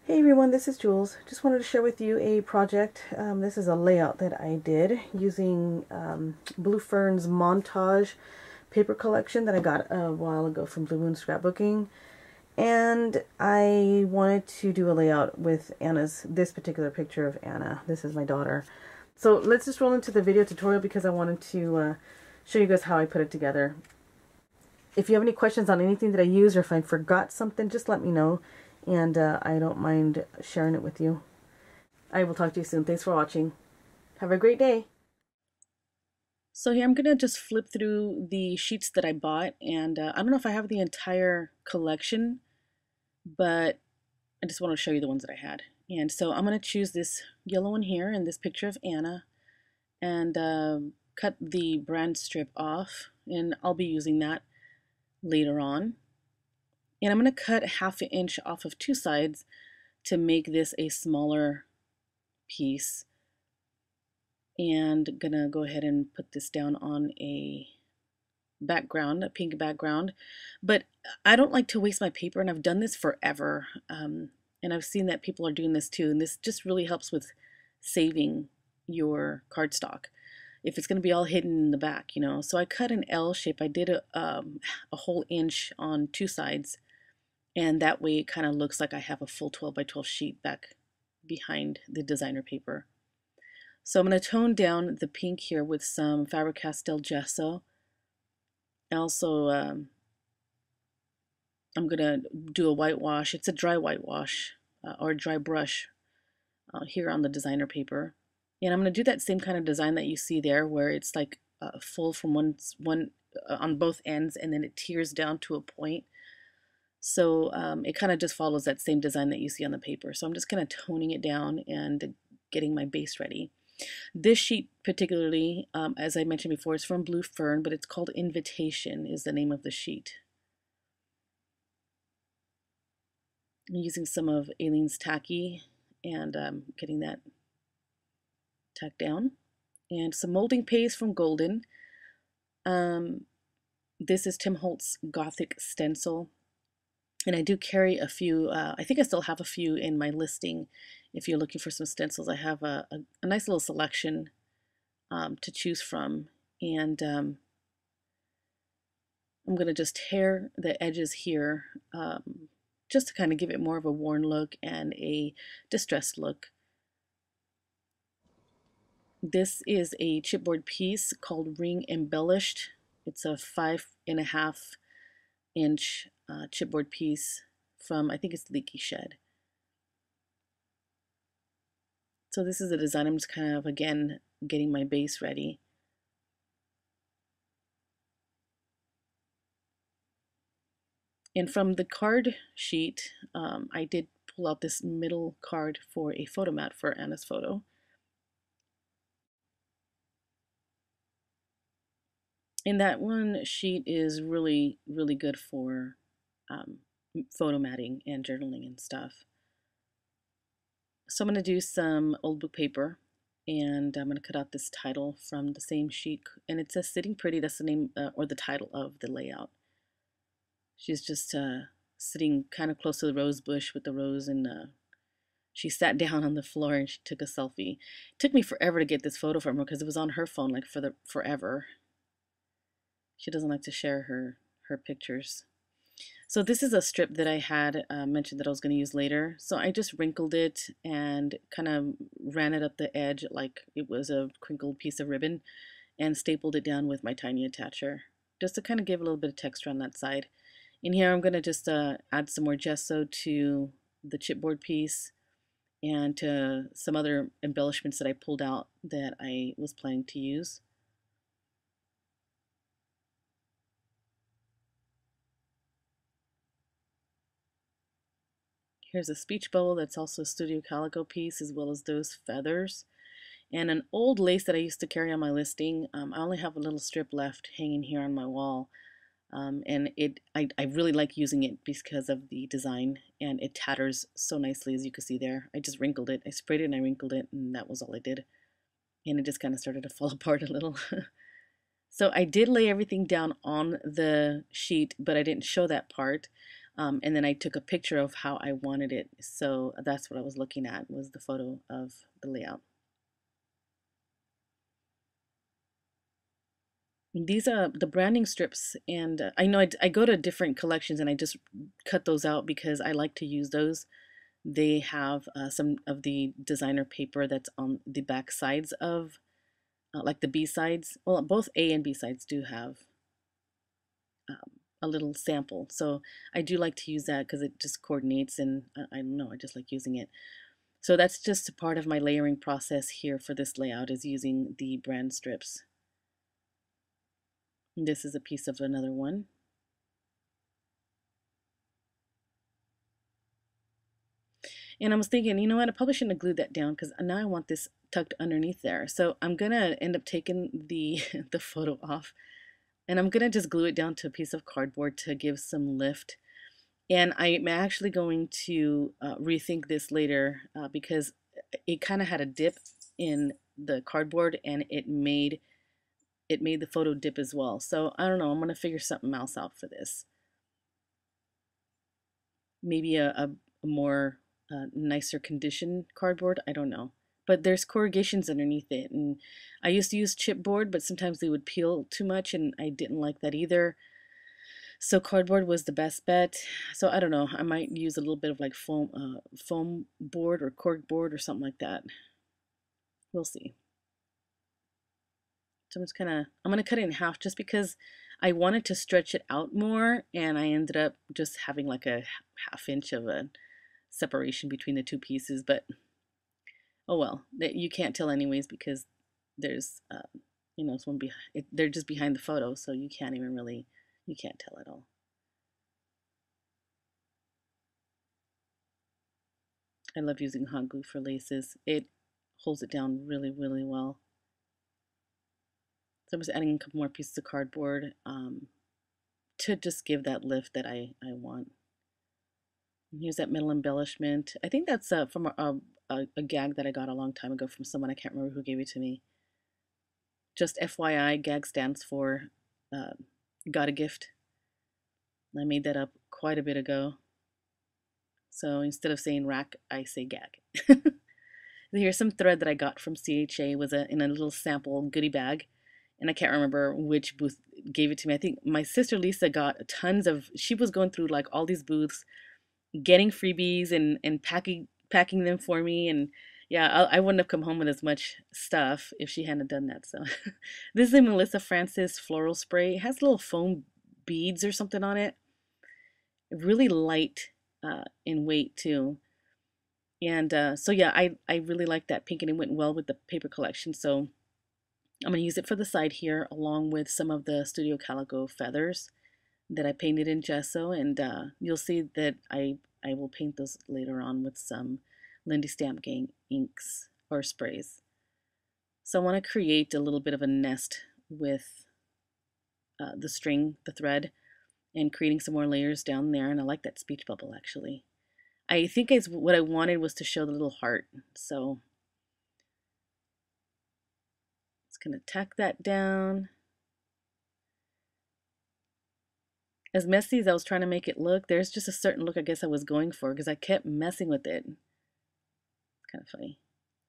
Hey everyone, this is Jules. Just wanted to share with you a project. This is a layout that I did using Blue Fern's Montage paper collection that I got a while ago from Blue Moon Scrapbooking. And I wanted to do a layout with this particular picture of Anna. This is my daughter. So let's just roll into the video tutorial because I wanted to show you guys how I put it together. If you have any questions on anything that I use or if I forgot something, just let me know. And I don't mind sharing it with you. I will talk to you soon. Thanks for watching. Have a great day. So here I'm going to just flip through the sheets that I bought. And I don't know if I have the entire collection, but I just want to show you the ones that I had. And so I'm going to choose this yellow one here and this picture of Anna and cut the brand strip off. And I'll be using that later on. And I'm going to cut 1/2 inch off of two sides to make this a smaller piece. And going to go ahead and put this down on a background, a pink background. But I don't like to waste my paper, and I've done this forever. And I've seen that people are doing this too. And this just really helps with saving your cardstock if it's going to be all hidden in the back, you know. So I cut an L shape. I did a whole inch on two sides. And that way it kind of looks like I have a full 12 by 12 sheet back behind the designer paper. So I'm going to tone down the pink here with some Faber-Castell gesso. Also, I'm going to do a whitewash. It's a dry whitewash or dry brush here on the designer paper. And I'm going to do that same kind of design that you see there where it's like full from one on both ends and then it tears down to a point. So it kind of just follows that same design that you see on the paper. So I'm just kind of toning it down and getting my base ready. This sheet particularly, as I mentioned before, is from Blue Fern, but it's called Invitation is the name of the sheet. I'm using some of Aileen's tacky and getting that tacked down. And some molding paste from Golden. This is Tim Holtz Gothic Stencil. And I do carry a few, I think I still have a few in my listing. If you're looking for some stencils, I have a nice little selection to choose from. And I'm going to just tear the edges here just to kind of give it more of a worn look and a distressed look. This is a chipboard piece called Ring Embellished. It's a 5.5 inch chipboard piece from, I think it's Leaky Shed. So this is the design. I'm just kind of, again, getting my base ready. And from the card sheet, I did pull out this middle card for a photo mat for Anna's photo. And that one sheet is really, really good for photo matting and journaling and stuff. So I'm going to do some old book paper and I'm going to cut out this title from the same sheet. And it says Sitting Pretty. That's the name or the title of the layout. She's just sitting kind of close to the rose bush with the rose, and she sat down on the floor and she took a selfie. It took me forever to get this photo from her because it was on her phone like forever. She doesn't like to share her pictures. So this is a strip that I had mentioned that I was going to use later. So I just wrinkled it and kind of ran it up the edge like it was a crinkled piece of ribbon and stapled it down with my tiny attacher just to kind of give a little bit of texture on that side. In here I'm going to just add some more gesso to the chipboard piece and to some other embellishments that I pulled out that I was planning to use. Here's a speech bubble that's also a Studio Calico piece, as well as those feathers. And an old lace that I used to carry on my listing. I only have a little strip left hanging here on my wall. And I really like using it because of the design, and it tatters so nicely, as you can see there. I just wrinkled it. I sprayed it and I wrinkled it, and that was all I did. And it just kind of started to fall apart a little. So I did lay everything down on the sheet, but I didn't show that part. And then I took a picture of how I wanted it. So that's what I was looking at, was the photo of the layout. These are the branding strips, and I know I go to different collections and I just cut those out because I like to use those. They have some of the designer paper that's on the back sides of, like the B sides. Well, both A and B sides do have a little sample. So I do like to use that because it just coordinates, and I don't know, I just like using it. So that's just a part of my layering process here for this layout, is using the brand strips. This is a piece of another one. And I was thinking, you know what, I probably shouldn't have glued that down because now I want this tucked underneath there. So I'm gonna end up taking the the photo off, and I'm gonna just glue it down to a piece of cardboard to give some lift. And I'm actually going to rethink this later because it kind of had a dip in the cardboard, and it made the photo dip as well. So I don't know, I'm gonna figure something else out for this. Maybe a more nicer condition cardboard. I don't know. But there's corrugations underneath it. And I used to use chipboard, but sometimes they would peel too much, and I didn't like that either. So cardboard was the best bet. So I don't know. I might use a little bit of like foam board or cork board or something like that. We'll see. So I'm gonna cut it in half just because I wanted to stretch it out more, and I ended up just having like a ½ inch of a separation between the two pieces. But oh well, you can't tell anyways because there's someone behind. They're just behind the photo, so you can't tell at all. I love using hot glue for laces. It holds it down really, really well. So I'm just adding a couple more pieces of cardboard to just give that lift that I want. And here's that middle embellishment. I think that's from a gag that I got a long time ago from someone. I can't remember who gave it to me. Just FYI, gag stands for got a gift. I made that up quite a bit ago. So instead of saying rack, I say gag. Here's some thread that I got from CHA. It was in a little sample goodie bag. And I can't remember which booth gave it to me. I think my sister Lisa got tons of, she was going through like all these booths, getting freebies and packing them for me. And yeah, I wouldn't have come home with as much stuff if she hadn't done that. So this is a Melissa Francis floral spray. It has little foam beads or something on it. Really light in weight too. And so yeah, I really like that pink, and it went well with the paper collection. So I'm going to use it for the side here along with some of the Studio Calico feathers that I painted in gesso, and you'll see that I will paint those later on with some Lindy Stamp Gang inks or sprays. So I want to create a little bit of a nest with the string, the thread, and creating some more layers down there, and I like that speech bubble actually. I think what I wanted was to show the little heart, so gonna tack that down. As messy as I was trying to make it look, there's just a certain look I guess I was going for because I kept messing with it. It's kind of funny.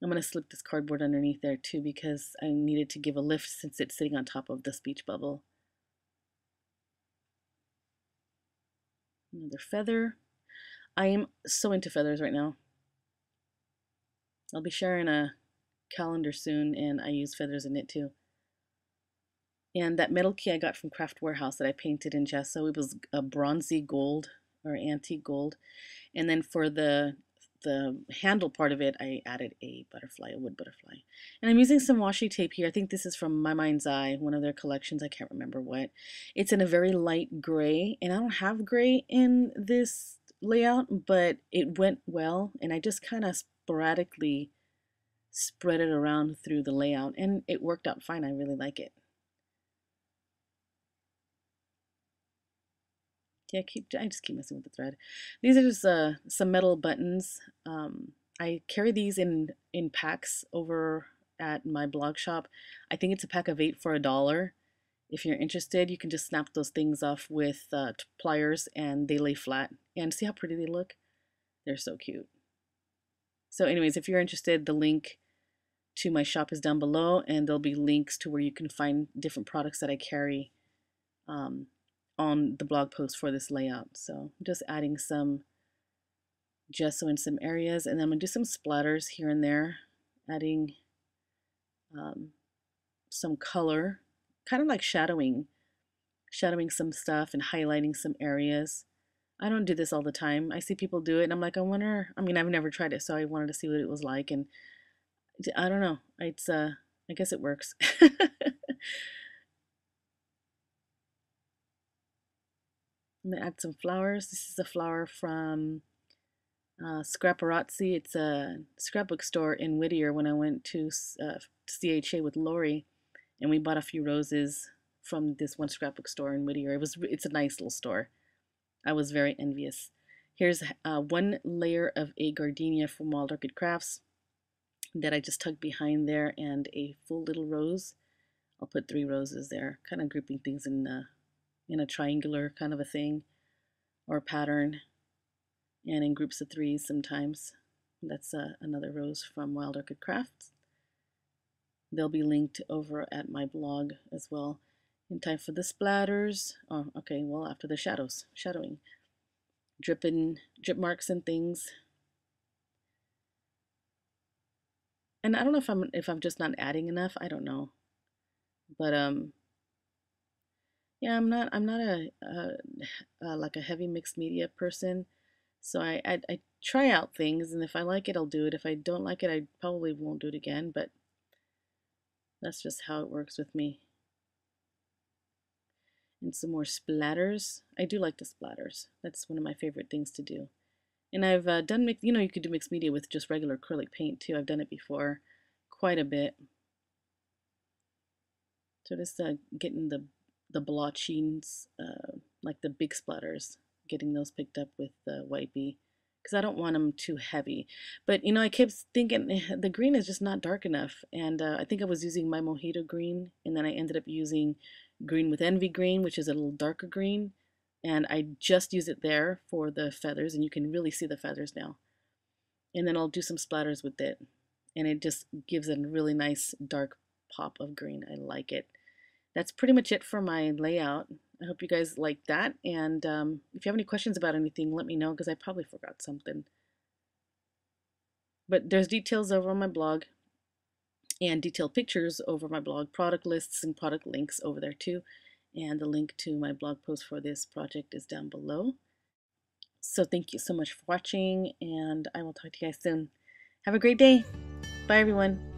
I'm gonna slip this cardboard underneath there too because I needed to give a lift since it's sitting on top of the speech bubble. Another feather. I am so into feathers right now. I'll be sharing a calendar soon, and I use feathers in it too. And that metal key I got from Craft Warehouse that I painted in gesso, it was a bronzy gold or antique gold. And then for the handle part of it, I added a butterfly, a wood butterfly. And I'm using some washi tape here. I think this is from My Mind's Eye, one of their collections. I can't remember what. It's in a very light gray, and I don't have gray in this layout, but it went well, and I just kind of sporadically spread it around through the layout, and it worked out fine. I really like it. Yeah, I just keep messing with the thread. These are just some metal buttons. I carry these in packs over at my blog shop. I think it's a pack of 8 for $1. If you're interested, you can just snap those things off with pliers and they lay flat. And see how pretty they look? They're so cute. So anyways, if you're interested, the link to my shop is down below, and there'll be links to where you can find different products that I carry on the blog post for this layout. So I'm just adding some gesso in some areas, and then I'm going to do some splatters here and there, adding some color, kind of like shadowing some stuff and highlighting some areas. I don't do this all the time. I see people do it and I'm like, I wonder, I mean, I've never tried it, so I wanted to see what it was like, and I don't know. It's I guess it works. I'm gonna add some flowers. This is a flower from Scrapparazzi. It's a scrapbook store in Whittier when I went to CHA with Lori, and we bought a few roses from this one scrapbook store in Whittier. It's a nice little store. I was very envious. Here's one layer of a gardenia from Wild Orchid Crafts that I just tucked behind there, and a full little rose. I'll put 3 roses there, kind of grouping things in a triangular kind of a thing or pattern, and in groups of 3s sometimes. That's another rose from Wild Orchid Crafts. They'll be linked over at my blog as well. In time for the splatters. Oh, okay, well, after the shadowing. Drip marks and things. And I don't know if I'm just not adding enough. I don't know. But yeah, I'm not like a heavy mixed media person. So I try out things, and if I like it, I'll do it. If I don't like it, I probably won't do it again, but that's just how it works with me. And some more splatters. I do like the splatters. That's one of my favorite things to do. And I've done you could do mixed media with just regular acrylic paint too. I've done it before quite a bit. So just getting the blotchings, like the big splatters, getting those picked up with the wipey, because I don't want them too heavy. But I kept thinking the green is just not dark enough, and I think I was using my mojito green, and then I ended up using green with envy green, which is a little darker green, and I just use it there for the feathers, and you can really see the feathers now. And then I'll do some splatters with it, and it just gives a really nice dark pop of green. I like it. That's pretty much it for my layout. I hope you guys like that, and if you have any questions about anything, let me know, because I probably forgot something. But there's details over on my blog, and detailed pictures over my blog, product lists and product links over there too, and the link to my blog post for this project is down below. So thank you so much for watching, and I will talk to you guys soon. Have a great day. Bye, everyone.